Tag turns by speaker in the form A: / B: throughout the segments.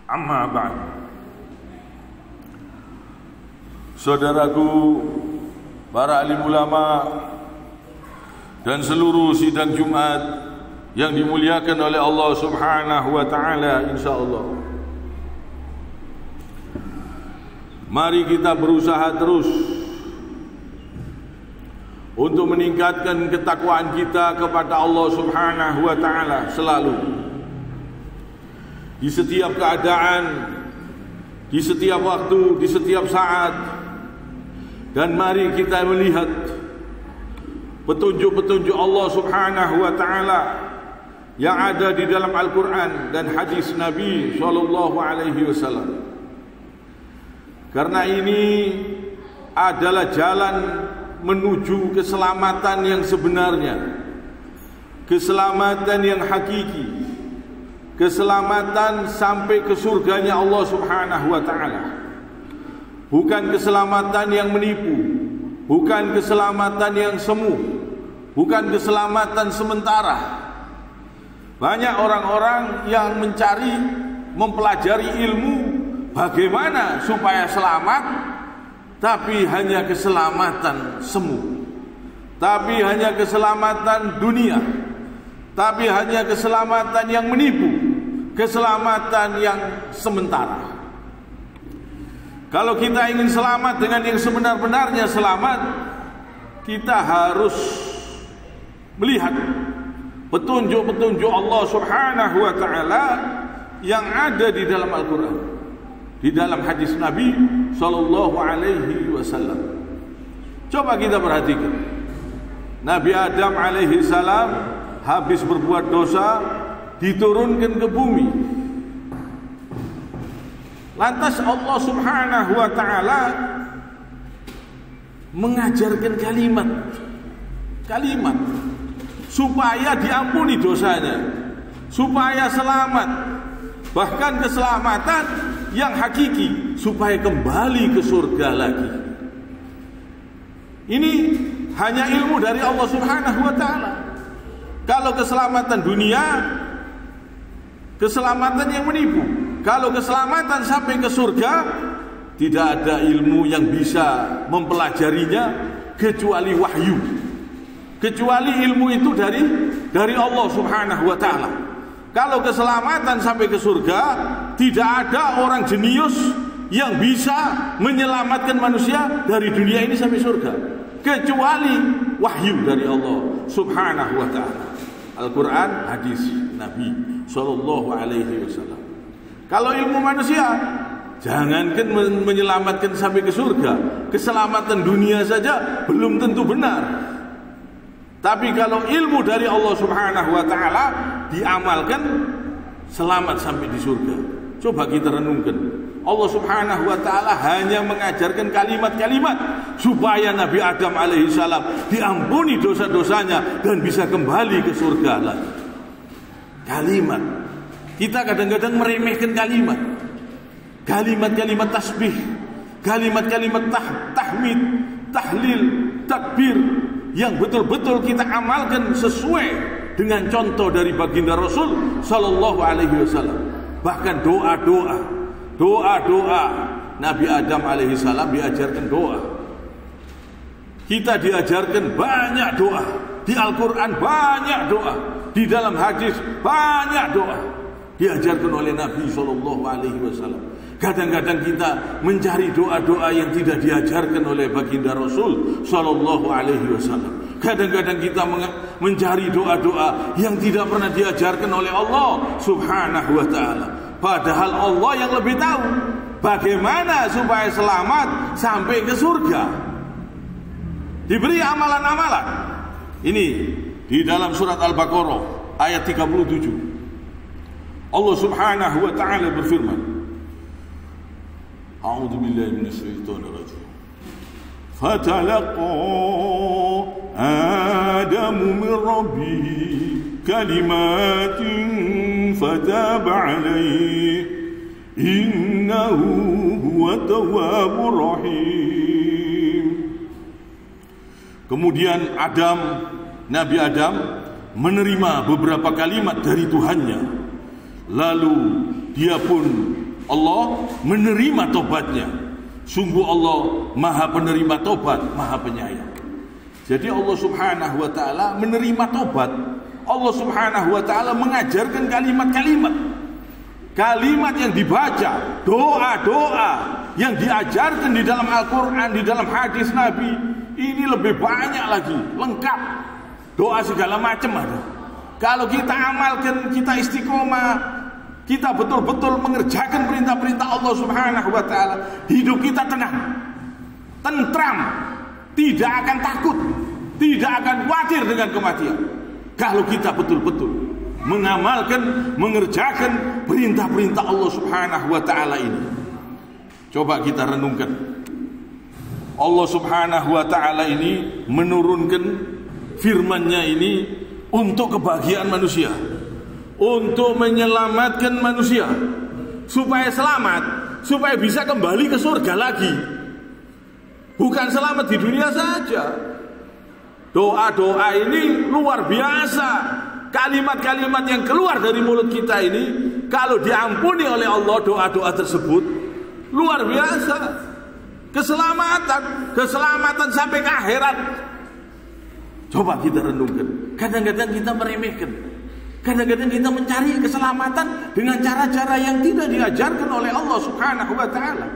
A: Amma ba'd. Saudaraku, para alim ulama dan seluruh sidang Jumat yang dimuliakan oleh Allah Subhanahu wa taala, insyaallah. Mari kita berusaha terus untuk meningkatkan ketakwaan kita kepada Allah Subhanahu wa taala selalu. Di setiap keadaan, di setiap waktu, di setiap saat. Dan mari kita melihat petunjuk-petunjuk Allah Subhanahu wa taala yang ada di dalam Al-Quran dan hadis Nabi sallallahu alaihi wasallam. Karena ini adalah jalan menuju keselamatan yang sebenarnya, keselamatan yang hakiki, keselamatan sampai ke surganya Allah Subhanahu wa taala. Bukan keselamatan yang menipu, bukan keselamatan yang semu, bukan keselamatan sementara. Banyak orang-orang yang mencari, mempelajari ilmu bagaimana supaya selamat, tapi hanya keselamatan semu, tapi hanya keselamatan dunia, tapi hanya keselamatan yang menipu, keselamatan yang sementara. Kalau kita ingin selamat dengan yang sebenar-benarnya selamat, kita harus melihat petunjuk-petunjuk Allah Subhanahu wa taala yang ada di dalam Al-Quran, di dalam hadis Nabi sallallahu alaihi wasallam. Coba kita perhatikan. Nabi Adam alaihi salam habis berbuat dosa diturunkan ke bumi. Lantas Allah Subhanahu wa taala mengajarkan kalimat supaya diampuni dosanya, supaya selamat, bahkan keselamatan yang hakiki, supaya kembali ke surga lagi. Ini hanya ilmu dari Allah Subhanahu wa taala. Kalau keselamatan dunia, keselamatan yang menipu. Kalau keselamatan sampai ke surga, tidak ada ilmu yang bisa mempelajarinya kecuali wahyu, kecuali ilmu itu dari Allah Subhanahu wa taala. Kalau keselamatan sampai ke surga, tidak ada orang jenius yang bisa menyelamatkan manusia dari dunia ini sampai surga kecuali wahyu dari Allah Subhanahu wa taala. Al-Quran, hadis Nabi sallallahu alaihi wasallam. Kalau ilmu manusia, jangankan menyelamatkan sampai ke surga, keselamatan dunia saja belum tentu benar. Tapi kalau ilmu dari Allah Subhanahu wa taala diamalkan, selamat sampai di surga. Coba kita renungkan. Allah Subhanahu wa taala hanya mengajarkan kalimat-kalimat supaya Nabi Adam alaihissalam diampuni dosa-dosanya dan bisa kembali ke surga lagi. Kalimat. Kita kadang-kadang meremehkan kalimat. Kalimat-kalimat tasbih, kalimat-kalimat tahmid, tahlil, takbir yang betul-betul kita amalkan sesuai dengan contoh dari baginda Rasul sallallahu alaihi wasallam. Bahkan doa Nabi Adam alaihi salam diajarkan doa. Kita diajarkan banyak doa. Di Al-Quran banyak doa. Di dalam hadis banyak doa diajarkan oleh Nabi sallallahu alaihi wasallam. Kadang-kadang kita mencari doa-doa yang tidak diajarkan oleh baginda Rasul sallallahu alaihi wasallam. Kadang-kadang kita mencari doa-doa yang tidak pernah diajarkan oleh Allah Subhanahu wa taala. Padahal Allah yang lebih tahu bagaimana supaya selamat sampai ke surga. Diberi amalan-amalan. Ini di dalam surat Al-Baqarah ayat 37. Allah Subhanahu wa taala berfirman, A'udzu billahi minasyaitonir rajim. Fatalaqa Adamu min rabbih kalimatin fataba alaihi innahu huwat tawwabur rahim. Kemudian Nabi Adam menerima beberapa kalimat dari Tuhannya. Lalu dia pun Allah menerima tobatnya. Sungguh Allah Maha penerima tobat, Maha penyayang. Jadi Allah Subhanahu wa taala menerima tobat. Allah Subhanahu wa taala mengajarkan kalimat yang dibaca, doa-doa yang diajarkan di dalam Al-Qur'an, di dalam hadis Nabi. Ini lebih banyak lagi, lengkap. Doa segala macam ada. Kalau kita amalkan, kita istiqomah, kita betul-betul mengerjakan perintah-perintah Allah Subhanahu wa taala, hidup kita tenang, tentram, tidak akan takut, tidak akan khawatir dengan kematian. Kalau kita betul-betul mengamalkan, mengerjakan perintah-perintah Allah Subhanahu wa taala ini. Coba kita renungkan. Allah Subhanahu wa taala ini menurunkan firman-Nya ini untuk kebahagiaan manusia, untuk menyelamatkan manusia supaya selamat, supaya bisa kembali ke surga lagi. Bukan selamat di dunia saja. Doa-doa ini luar biasa. Kalimat-kalimat yang keluar dari mulut kita ini, kalau diampuni oleh Allah doa-doa tersebut, luar biasa. Keselamatan sampai ke akhirat. Coba kita renungkan. Kadang-kadang kita meremehkan, kadang-kadang kita mencari keselamatan dengan cara-cara yang tidak diajarkan oleh Allah Subhanahu wa taala.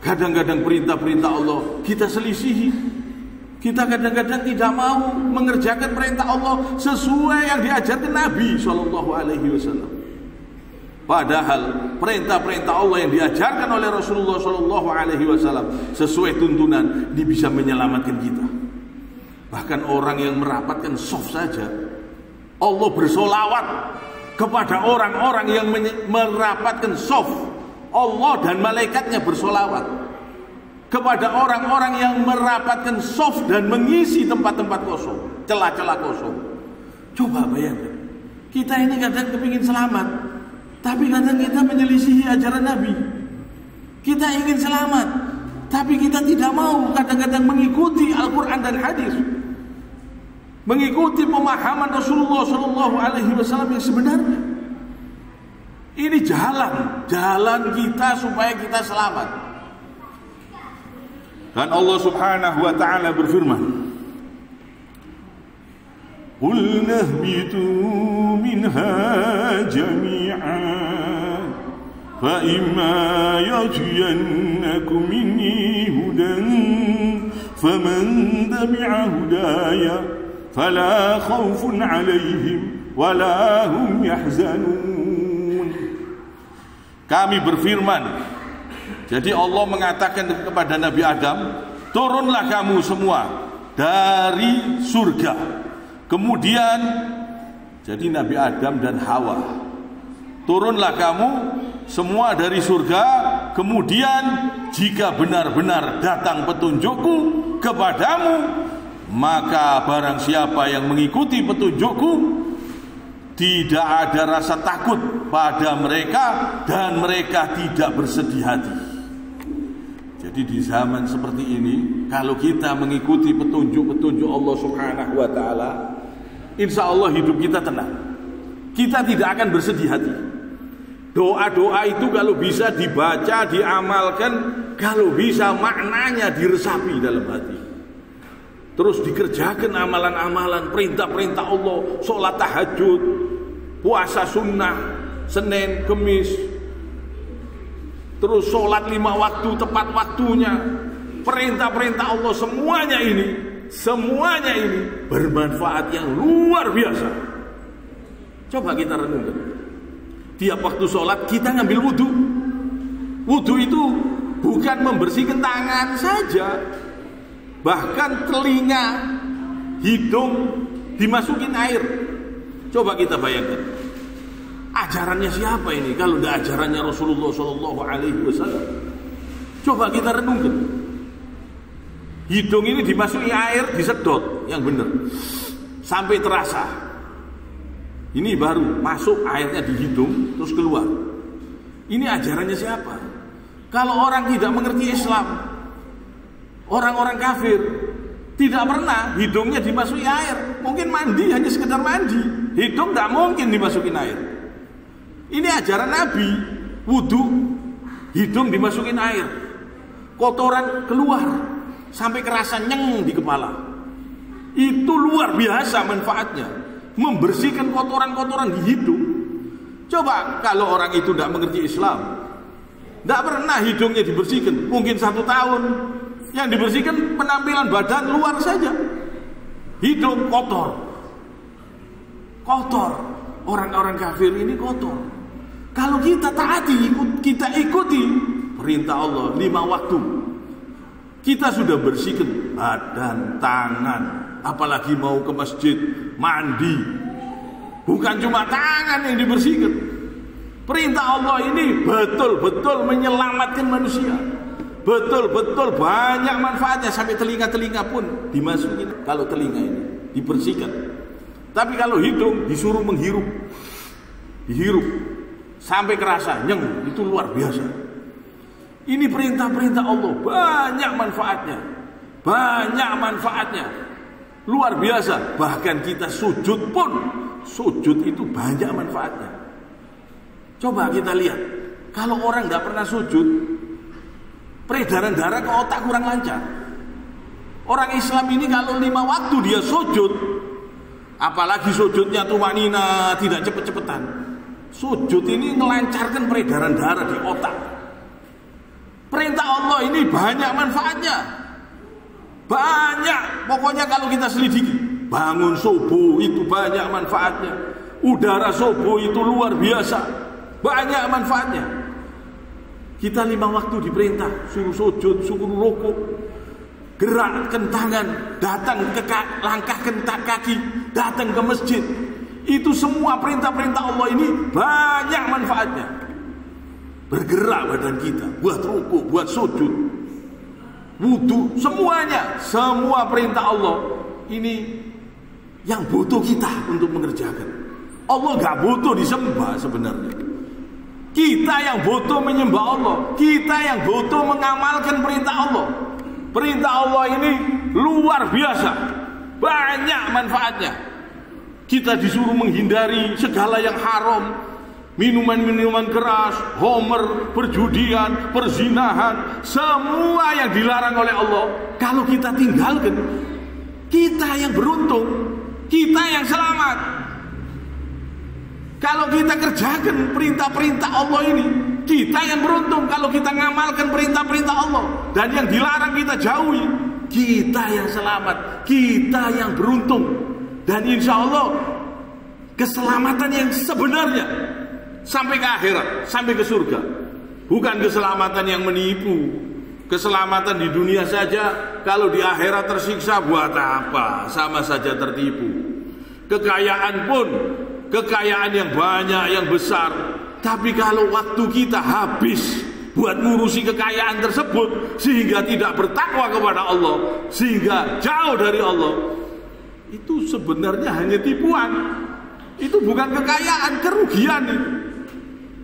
A: Kadang-kadang perintah-perintah Allah kita selisihi. Kita kadang-kadang tidak mau mengerjakan perintah Allah sesuai yang diajarkan Nabi Shallallahu Alaihi Wasallam. Padahal perintah-perintah Allah yang diajarkan oleh Rasulullah Shallallahu Alaihi Wasallam sesuai tuntunan, ini bisa menyelamatkan kita. Bahkan orang yang merapatkan soft saja, Allah bersolawat kepada orang-orang yang merapatkan soft. Allah dan malaikatnya bersolawat kepada orang-orang yang merapatkan soft dan mengisi tempat-tempat kosong, celah-celah kosong. Coba bayangkan, kita ini kadang kepingin selamat, tapi kadang kita menyelisihi ajaran Nabi. Kita ingin selamat, tapi kita tidak mau kadang-kadang mengikuti Al-Quran dan hadis, mengikuti pemahaman Rasulullah Shallallahu Alaihi Wasallam yang sebenarnya. Ini jalan kita supaya kita selamat. Dan Allah Subhanahu wa taala berfirman, "Qul nahbitu minha jami'an fa imma yatiyannakum minni hudan faman tabi'a hudaya fala khaufun 'alaihim wala hum yahzanun." Kami berfirman, jadi Allah mengatakan kepada Nabi Adam, turunlah kamu semua dari surga. Kemudian jadi Nabi Adam dan Hawa, turunlah kamu semua dari surga. Kemudian jika benar-benar datang petunjukku kepadamu, maka barang siapa yang mengikuti petunjukku, tidak ada rasa takut pada mereka dan mereka tidak bersedih hati. Jadi di zaman seperti ini, kalau kita mengikuti petunjuk-petunjuk Allah Subhanahu wa taala, insya Allah hidup kita tenang. Kita tidak akan bersedih hati. Doa-doa itu kalau bisa dibaca, diamalkan, kalau bisa maknanya diresapi dalam hati. Terus dikerjakan amalan-amalan, perintah-perintah Allah, sholat tahajud, puasa sunnah, Senin, Kemis, terus sholat 5 waktu tepat waktunya, perintah-perintah Allah, semuanya ini bermanfaat yang luar biasa. Coba kita renungkan. Tiap waktu sholat kita ngambil wudhu. Wudhu itu bukan membersihkan tangan saja, bahkan telinga, hidung dimasukin air. Coba kita bayangkan, ajarannya siapa ini kalau tidak ajarannya Rasulullah Shallallahu Alaihi Wasallam? Coba kita renungkan. Hidung ini dimasuki air, disedot yang benar sampai terasa. Ini baru masuk airnya di hidung terus keluar. Ini ajarannya siapa? Kalau orang tidak mengerti Islam, orang-orang kafir, tidak pernah hidungnya dimasuki air. Mungkin mandi hanya sekedar mandi, hidung tidak mungkin dimasukin air. Ini ajaran Nabi. Wudhu hidung dimasukin air, kotoran keluar sampai kerasa nyeng di kepala. Itu luar biasa manfaatnya, membersihkan kotoran-kotoran di hidung. Coba kalau orang itu tidak mengerti Islam, tidak pernah hidungnya dibersihkan, mungkin 1 tahun yang dibersihkan penampilan badan luar saja, hidung kotor. Orang-orang kafir ini kotor. Kalau kita taati, kita ikuti perintah Allah 5 waktu, kita sudah bersihkan badan, tangan, apalagi mau ke masjid, mandi. Bukan cuma tangan yang dibersihkan. Perintah Allah ini betul-betul menyelamatkan manusia. Betul-betul banyak manfaatnya. Sampai telinga-telinga pun dimasukin. Kalau telinga ini dibersihkan. Tapi kalau hidung disuruh menghirup, dihirup sampai kerasa nyeng, itu luar biasa. Ini perintah-perintah Allah, banyak manfaatnya. Banyak manfaatnya, luar biasa. Bahkan kita sujud pun, sujud itu banyak manfaatnya. Coba kita lihat, kalau orang tidak pernah sujud, peredaran darah ke otak kurang lancar. Orang Islam ini kalau 5 waktu dia sujud, apalagi sujudnya tumanina, tidak cepet-cepetan, sujud ini melancarkan peredaran darah di otak. Perintah Allah ini banyak manfaatnya, banyak. Pokoknya kalau kita selidiki, bangun subuh itu banyak manfaatnya, udara subuh itu luar biasa, banyak manfaatnya. Kita 5 waktu diperintah, suruh sujud, suruh rukuk, gerakkan tangan, datang ke langkahkan kaki, datang ke masjid. Itu semua perintah-perintah Allah ini banyak manfaatnya. Bergerak badan kita, buat rukuk, buat sujud, wudu, semuanya, semua perintah Allah ini yang butuh kita untuk mengerjakan. Allah gak butuh disembah sebenarnya. Kita yang butuh menyembah Allah, kita yang butuh mengamalkan perintah Allah. Perintah Allah ini luar biasa, banyak manfaatnya. Kita disuruh menghindari segala yang haram, minuman-minuman keras, homer, perjudian, perzinahan, semua yang dilarang oleh Allah. Kalau kita tinggalkan, kita yang beruntung, kita yang selamat. Kalau kita kerjakan perintah-perintah Allah ini, kita yang beruntung. Kalau kita ngamalkan perintah-perintah Allah dan yang dilarang kita jauhi, kita yang selamat, kita yang beruntung. Dan insya Allah keselamatan yang sebenarnya sampai ke akhirat, sampai ke surga. Bukan keselamatan yang menipu. Keselamatan di dunia saja, kalau di akhirat tersiksa buat apa? Sama saja tertipu. Kekayaan pun, kekayaan yang banyak, yang besar, tapi kalau waktu kita habis buat ngurusi kekayaan tersebut, sehingga tidak bertakwa kepada Allah, sehingga jauh dari Allah, itu sebenarnya hanya tipuan. Itu bukan kekayaan, kerugian itu.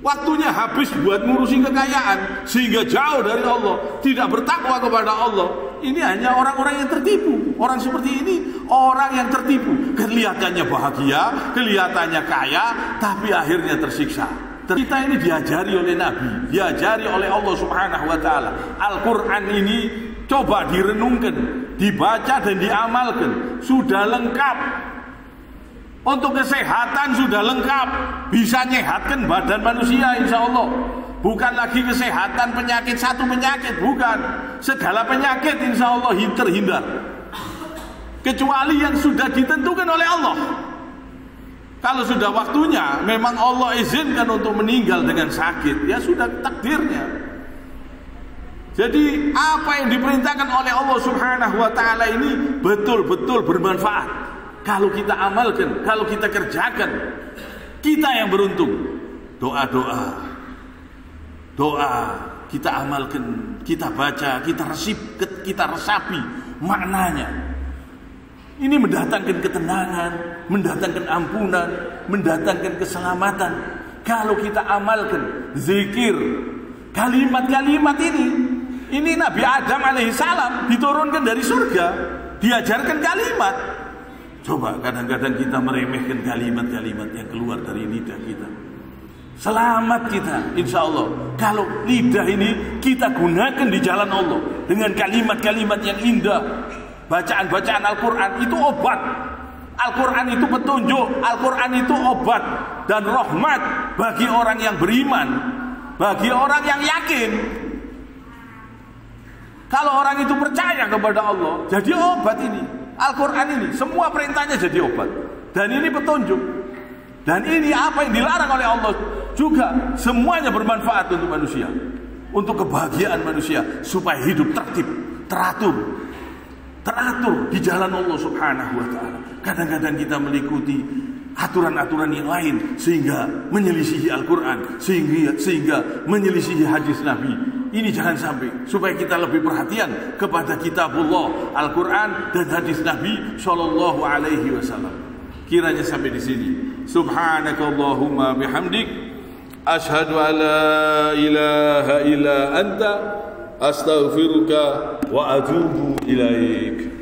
A: Waktunya habis buat ngurusin kekayaan, sehingga jauh dari Allah, tidak bertakwa kepada Allah. Ini hanya orang-orang yang tertipu. Orang seperti ini, orang yang tertipu. Kelihatannya bahagia, kelihatannya kaya, tapi akhirnya tersiksa. Kita ini diajari oleh Nabi, diajari oleh Allah Subhanahu wa Ta'ala. Al-Quran ini coba direnungkan, dibaca dan diamalkan, sudah lengkap. Untuk kesehatan sudah lengkap, bisa nyehatkan badan manusia insya Allah. Bukan lagi kesehatan penyakit, satu penyakit, bukan. Segala penyakit insya Allah terhindar, kecuali yang sudah ditentukan oleh Allah. Kalau sudah waktunya, memang Allah izinkan untuk meninggal dengan sakit, ya sudah takdirnya. Jadi apa yang diperintahkan oleh Allah Subhanahu wa Ta'ala ini betul-betul bermanfaat. Kalau kita amalkan, kalau kita kerjakan, kita yang beruntung. Doa-doa, kita amalkan, kita baca, kita resapi maknanya. Ini mendatangkan ketenangan, mendatangkan ampunan, mendatangkan keselamatan. Kalau kita amalkan zikir, kalimat-kalimat ini Nabi Adam alaihissalam diturunkan dari surga, diajarkan kalimat. Coba kadang-kadang kita meremehkan kalimat-kalimat yang keluar dari lidah kita. Selamat kita, insya Allah. Kalau lidah ini kita gunakan di jalan Allah dengan kalimat-kalimat yang indah, bacaan-bacaan Al-Quran itu obat. Al-Quran itu petunjuk, Al-Quran itu obat dan rahmat bagi orang yang beriman, bagi orang yang yakin. Kalau orang itu percaya kepada Allah, jadi obat ini. Al-Quran ini, semua perintahnya jadi obat. Dan ini petunjuk. Dan ini apa yang dilarang oleh Allah juga semuanya bermanfaat untuk manusia, untuk kebahagiaan manusia, supaya hidup tertib, teratur di jalan Allah Subhanahu wa taala. Kadang-kadang kita mengikuti aturan-aturan yang lain sehingga menyelisihi Al-Quran, sehingga menyelisihi hadis Nabi. Ini jangan sampai, supaya kita lebih perhatian kepada kitabullah, Al-Quran dan hadis Nabi sallallahu alaihi wasallam. Kiranya sampai di sini. Subhanakallahumma bihamdik, asyhadu an la ilaha illa anta, astaghfiruka wa atubu ilaik.